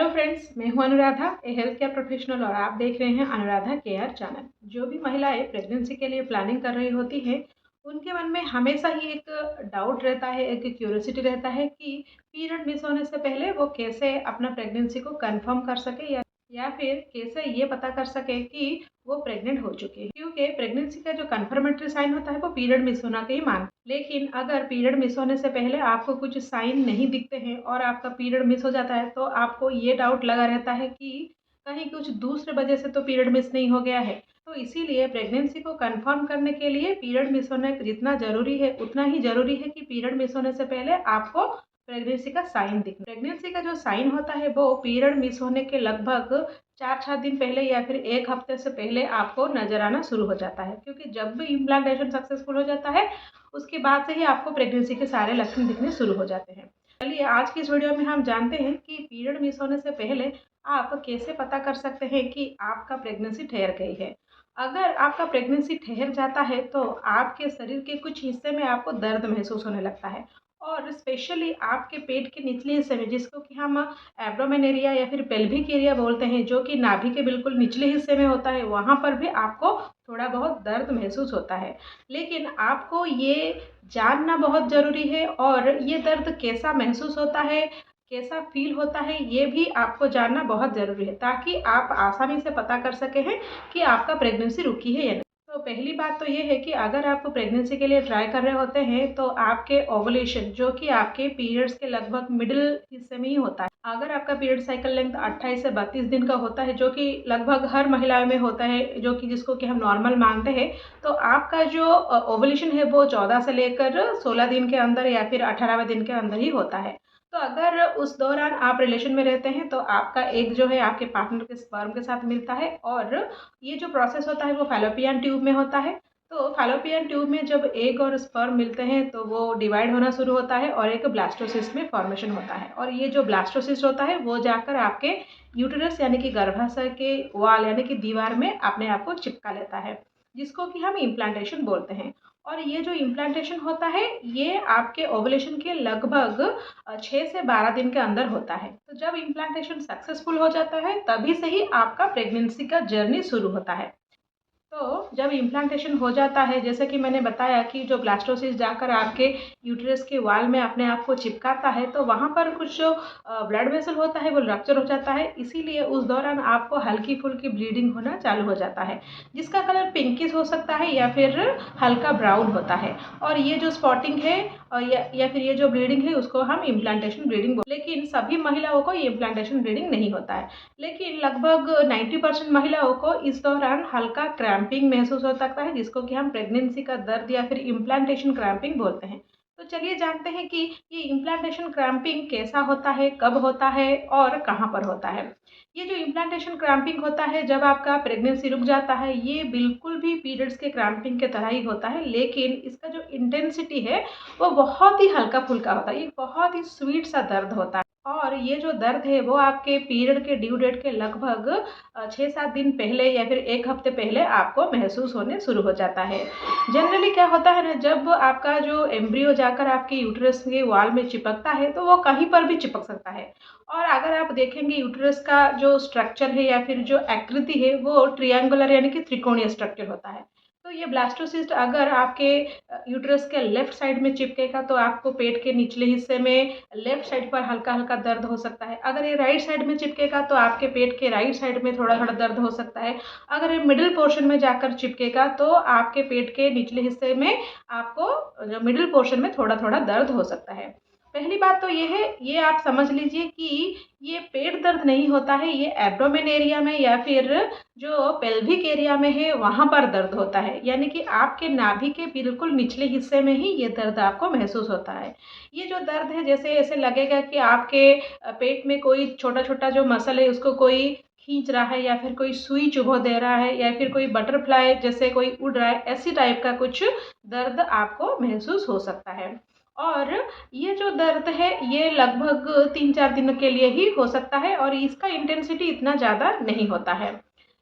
Hello friends, मैं हूं अनुराधा, ए health care professional और आप देख रहे हैं अनुराधा केयर चैनल। जो भी महिलाएं प्रेगनेंसी के लिए प्लानिंग कर रही होती हैं, उनके मन में हमेशा ही एक डाउट रहता है, एक क्यूरियोसिटी रहता है कि पीरियड मिस होने से पहले वो कैसे अपना प्रेगनेंसी को कंफर्म कर सके या फिर कैसे ये पता कर सके कि वो प्रेग्नेंट हो चुकी है। क्योंकि प्रेगनेंसी का जो कंफर्मेटरी साइन होता है वो पीरियड मिस होना का ही मान। लेकिन अगर पीरियड मिस होने से पहले आपको कुछ साइन नहीं दिखते हैं और आपका पीरियड मिस हो जाता है, तो आपको ये डाउट लगा रहता है कि कहीं कुछ दूसरे वजह से तो पीरियड मिस नहीं हो गया है। तो इसीलिए प्रेगनेंसी को कंफर्म करने के लिए पीरियड मिस होना जितना ज़रूरी है, उतना ही ज़रूरी है कि पीरियड मिस होने से पहले आपको प्रेगनेंसी का साइन दिखे। प्रेगनेंसी का जो साइन होता है वो पीरियड मिस होने के लगभग 4-6 दिन पहले या फिर 1 हफ्ते से पहले आपको नज़र आना शुरू हो जाता है। क्योंकि जब भी इम्प्लांटेशन सक्सेसफुल हो जाता है, उसके बाद से ही आपको प्रेगनेंसी के सारे लक्षण दिखने शुरू हो जाते हैं। चलिए आज की इस वीडियो में हम जानते हैं कि पीरियड मिस होने से पहले आप कैसे पता कर सकते हैं कि आपका प्रेगनेंसी ठहर गई है। अगर आपका प्रेगनेंसी ठहर जाता है तो आपके शरीर के कुछ हिस्से में आपको दर्द महसूस होने लगता है और स्पेशली आपके पेट के निचले हिस्से में, जिसको कि हम एब्डोमेन एरिया या फिर पेल्विक एरिया बोलते हैं, जो कि नाभि के बिल्कुल निचले हिस्से में होता है, वहाँ पर भी आपको थोड़ा बहुत दर्द महसूस होता है। लेकिन आपको ये जानना बहुत ज़रूरी है और ये दर्द कैसा महसूस होता है, कैसा फील होता है, ये भी आपको जानना बहुत ज़रूरी है, ताकि आप आसानी से पता कर सके हैं कि आपका प्रेगनेंसी रुकी है या नहीं। तो पहली बात तो ये है कि अगर आप प्रेगनेंसी के लिए ट्राई कर रहे होते हैं तो आपके ओवुलेशन, जो कि आपके पीरियड्स के लगभग मिडिल हिस्से में ही होता है। अगर आपका पीरियड साइकिल लेंथ 28 से 32 दिन का होता है, जो कि लगभग हर महिला में होता है, जो कि जिसको कि हम नॉर्मल मानते हैं, तो आपका जो ओवुलेशन है वो 14 से लेकर 16 दिन के अंदर या फिर 18वें दिन के अंदर ही होता है। तो अगर उस दौरान आप रिलेशन में रहते हैं तो आपका एग जो है आपके पार्टनर के स्पर्म के साथ मिलता है और ये जो प्रोसेस होता है वो फैलोपियन ट्यूब में होता है। तो फैलोपियन ट्यूब में जब एग और स्पर्म मिलते हैं तो वो डिवाइड होना शुरू होता है और एक ब्लास्टोसिस्ट में फॉर्मेशन होता है। और ये जो ब्लास्टोसिस्ट होता है वो जाकर आपके यूटेरस यानी कि गर्भाशय के वॉल यानी कि दीवार में अपने आप को चिपका लेता है, जिसको कि हम इम्प्लांटेशन बोलते हैं। और ये जो इम्प्लांटेशन होता है ये आपके ओवुलेशन के लगभग 6 से 12 दिन के अंदर होता है। तो जब इम्प्लांटेशन सक्सेसफुल हो जाता है तभी से ही आपका प्रेगनेंसी का जर्नी शुरू होता है। तो जब इम्प्लांटेशन हो जाता है, जैसे कि मैंने बताया कि जो ब्लास्टोसिस्ट जाकर आपके यूटेरस के वॉल में अपने आप को चिपकाता है, तो वहाँ पर कुछ जो ब्लड वेसल होता है वो रप्चर हो जाता है। इसीलिए उस दौरान आपको हल्की फुल्की ब्लीडिंग होना चालू हो जाता है, जिसका कलर पिंकिश हो सकता है या फिर हल्का ब्राउन होता है। और ये जो स्पॉटिंग है और या फिर ये जो ब्लीडिंग है उसको हम इम्प्लांटेशन ब्लीडिंग बोलते हैं। लेकिन सभी महिलाओं को ये इम्प्लांटेशन ब्लीडिंग नहीं होता है। लेकिन लगभग 90% महिलाओं को इस दौरान हल्का क्रैम्पिंग महसूस हो सकता है, जिसको कि हम प्रेगनेंसी का दर्द या फिर इम्प्लांटेशन क्रैम्पिंग बोलते हैं। तो चलिए जानते हैं कि ये इम्प्लांटेशन क्रैम्पिंग कैसा होता है, कब होता है और कहाँ पर होता है। ये जो इम्प्लांटेशन क्रैम्पिंग होता है जब आपका प्रेगनेंसी रुक जाता है, ये बिल्कुल भी पीरियड्स के क्रैम्पिंग के तरह ही होता है, लेकिन इसका जो इंटेंसिटी है वो बहुत ही हल्का फुल्का होता है। ये बहुत ही स्वीट सा दर्द होता है और ये जो दर्द है वो आपके पीरियड के ड्यू डेट के लगभग 6-7 दिन पहले या फिर 1 हफ्ते पहले आपको महसूस होने शुरू हो जाता है। जनरली क्या होता है ना, जब आपका जो एम्ब्रियो जाकर आपके यूटेरस के वॉल में चिपकता है तो वो कहीं पर भी चिपक सकता है। और अगर आप देखेंगे यूटेरस का जो स्ट्रक्चर है या फिर जो आकृति है वो ट्रायंगुलर यानी कि त्रिकोणीय स्ट्रक्चर होता है। तो ये ब्लास्टोसिस्ट अगर आपके यूटेरस के लेफ्ट साइड में चिपकेगा तो आपको पेट के निचले हिस्से में लेफ्ट साइड पर हल्का हल्का दर्द हो सकता है। अगर ये राइट साइड में चिपकेगा तो आपके पेट के राइट साइड में थोड़ा थोड़ा दर्द हो सकता है। अगर ये मिडिल पोर्शन में जाकर चिपकेगा तो आपके पेट के निचले हिस्से में आपको जो मिडिल पोर्शन में थोड़ा थोड़ा दर्द हो सकता है। पहली बात तो ये है, ये आप समझ लीजिए कि ये पेट दर्द नहीं होता है, ये एब्डोमेन एरिया में या फिर जो पेल्विक एरिया में है वहाँ पर दर्द होता है। यानी कि आपके नाभि के बिल्कुल निचले हिस्से में ही ये दर्द आपको महसूस होता है। ये जो दर्द है जैसे ऐसे लगेगा कि आपके पेट में कोई छोटा छोटा जो मसल है उसको कोई खींच रहा है या फिर कोई सुई चुभो दे रहा है या फिर कोई बटरफ्लाई जैसे कोई उड़ रहा है, ऐसी टाइप का कुछ दर्द आपको महसूस हो सकता है। और ये जो दर्द है ये लगभग 3-4 दिन के लिए ही हो सकता है और इसका इंटेंसिटी इतना ज़्यादा नहीं होता है।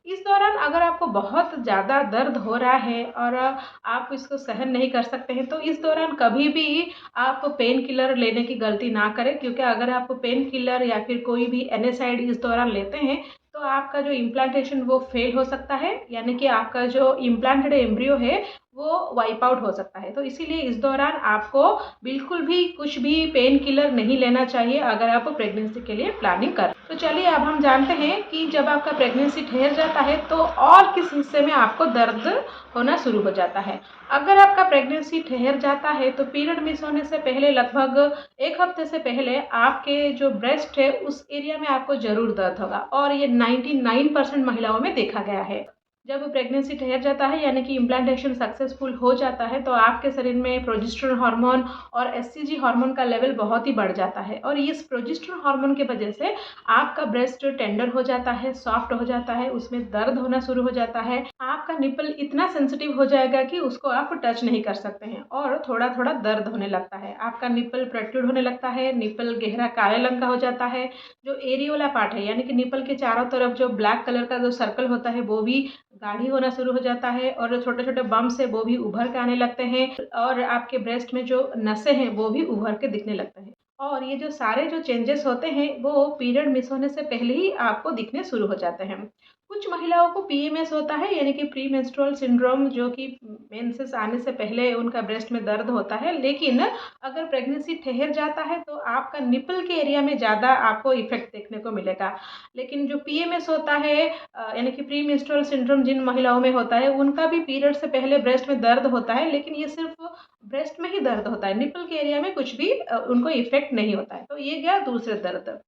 इस दौरान अगर आपको बहुत ज़्यादा दर्द हो रहा है और आप इसको सहन नहीं कर सकते हैं, तो इस दौरान कभी भी आप पेन किलर लेने की गलती ना करें, क्योंकि अगर आप पेन किलर या फिर कोई भी एनएसआईडी इस दौरान लेते हैं तो आपका जो इम्प्लांटेशन वो फेल हो सकता है, यानी कि आपका जो इम्प्लांटेड एम्ब्रियो है वो वाइप आउट हो सकता है। तो इसीलिए इस दौरान आपको बिल्कुल भी कुछ भी पेन किलर नहीं लेना चाहिए अगर आप प्रेगनेंसी के लिए प्लानिंग कर। तो चलिए अब हम जानते हैं कि जब आपका प्रेगनेंसी ठहर जाता है तो और किस हिस्से में आपको दर्द होना शुरू हो जाता है। अगर आपका प्रेगनेंसी ठहर जाता है तो पीरियड मिस होने से पहले लगभग 1 हफ्ते से पहले आपके जो ब्रेस्ट है उस एरिया में आपको ज़रूर दर्द होगा, और ये 99% महिलाओं में देखा गया है। जब प्रेगनेंसी ठहर जाता है यानी कि इम्प्लांटेशन सक्सेसफुल हो जाता है तो आपके शरीर में प्रोजेस्टेरोन हार्मोन और एचसीजी हार्मोन का लेवल बहुत ही बढ़ जाता है, और इस प्रोजेस्टेरोन हार्मोन की वजह से आपका ब्रेस्ट टेंडर हो जाता है, सॉफ्ट हो जाता है, उसमें दर्द होना शुरू हो जाता है। आपका निपल इतना सेंसिटिव हो जाएगा कि उसको आप टच नहीं कर सकते हैं और थोड़ा थोड़ा दर्द होने लगता है। आपका निपल प्रोट्रूड होने लगता है, निपल गहरा काले रंग का हो जाता है। जो एरियोला पार्ट है यानी कि निपल के चारों तरफ जो ब्लैक कलर का जो सर्कल होता है वो भी गाढ़ी होना शुरू हो जाता है, और जो छोटे छोटे बम्प्स है वो भी उभर के आने लगते हैं, और आपके ब्रेस्ट में जो नसें हैं वो भी उभर के दिखने लगते हैं। और ये जो सारे जो चेंजेस होते हैं वो पीरियड मिस होने से पहले ही आपको दिखने शुरू हो जाते हैं। कुछ महिलाओं को पीएमएस होता है यानी कि प्री मेंस्ट्रुअल सिंड्रोम, जो कि मेंसेस आने से पहले उनका ब्रेस्ट में दर्द होता है, लेकिन अगर प्रेगनेंसी ठहर जाता है तो आपका निपल के एरिया में ज़्यादा आपको इफेक्ट देखने को मिलेगा। लेकिन जो पीएमएस होता है यानी कि प्री मेंस्ट्रुअल सिंड्रोम जिन महिलाओं में होता है उनका भी पीरियड से पहले ब्रेस्ट में दर्द होता है, लेकिन ये सिर्फ ब्रेस्ट में ही दर्द होता है, निपल के एरिया में कुछ भी उनको इफेक्ट नहीं होता है। तो ये गया दूसरे दर्द।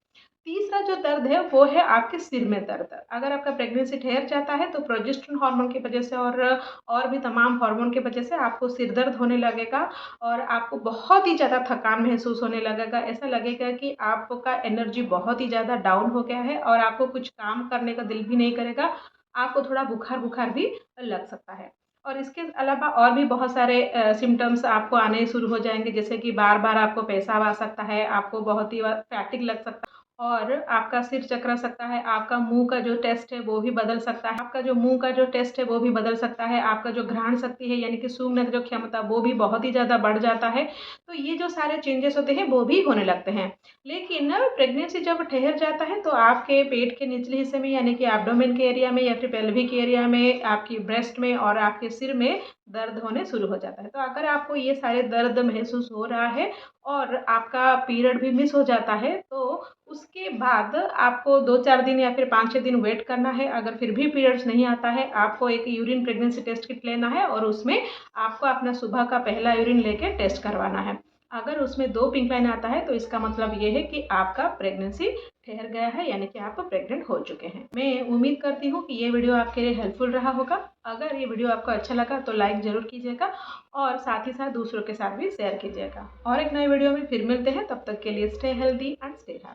तीसरा जो दर्द है वो है आपके सिर में दर्द। अगर आपका प्रेगनेंसी ठहर जाता है तो प्रोजेस्टेरोन हार्मोन की वजह से और भी तमाम हार्मोन की वजह से आपको सिर दर्द होने लगेगा, और आपको बहुत ही ज़्यादा थकान महसूस होने लगेगा। ऐसा लगेगा कि आपका एनर्जी बहुत ही ज़्यादा डाउन हो गया है और आपको कुछ काम करने का दिल भी नहीं करेगा। आपको थोड़ा बुखार बुखार भी लग सकता है, और इसके अलावा और भी बहुत सारे सिम्टम्स आपको आने शुरू हो जाएंगे, जैसे कि बार बार आपको पेशाब आ सकता है, आपको बहुत ही फैटिक लग सकता है, और आपका सिर चकरा सकता है, आपका मुंह का जो टेस्ट है वो भी बदल सकता है, आपका जो मुंह का जो टेस्ट है वो भी बदल सकता है, आपका जो घ्राण शक्ति है यानी कि सूंघने की जो क्षमता वो भी बहुत ही ज़्यादा बढ़ जाता है। तो ये जो सारे चेंजेस होते हैं वो भी होने लगते हैं। लेकिन प्रेगनेंसी जब ठहर जाता है तो आपके पेट के निचले हिस्से में यानी कि एब्डोमेन के एरिया में या फिर पेल्विक एरिया में, आपकी ब्रेस्ट में और आपके सिर में दर्द होने शुरू हो जाता है। तो अगर आपको ये सारे दर्द महसूस हो रहा है और आपका पीरियड भी मिस हो जाता है तो उसके बाद आपको 2-4 दिन या फिर 5-6 दिन वेट करना है। अगर फिर भी पीरियड्स नहीं आता है, आपको एक यूरिन प्रेगनेंसी टेस्ट किट लेना है और उसमें आपको अपना सुबह का पहला यूरिन लेके टेस्ट करवाना है। अगर उसमें 2 पिंक लाइन आता है तो इसका मतलब ये है कि आपका प्रेगनेंसी ठहर गया है, यानी कि आप प्रेग्नेंट हो चुके हैं। मैं उम्मीद करती हूँ कि ये वीडियो आपके लिए हेल्पफुल रहा होगा। अगर ये वीडियो आपको अच्छा लगा तो लाइक ज़रूर कीजिएगा और साथ ही साथ दूसरों के साथ भी शेयर कीजिएगा। और एक नए वीडियो में फिर मिलते हैं, तब तक के लिए stay healthy and stay happy.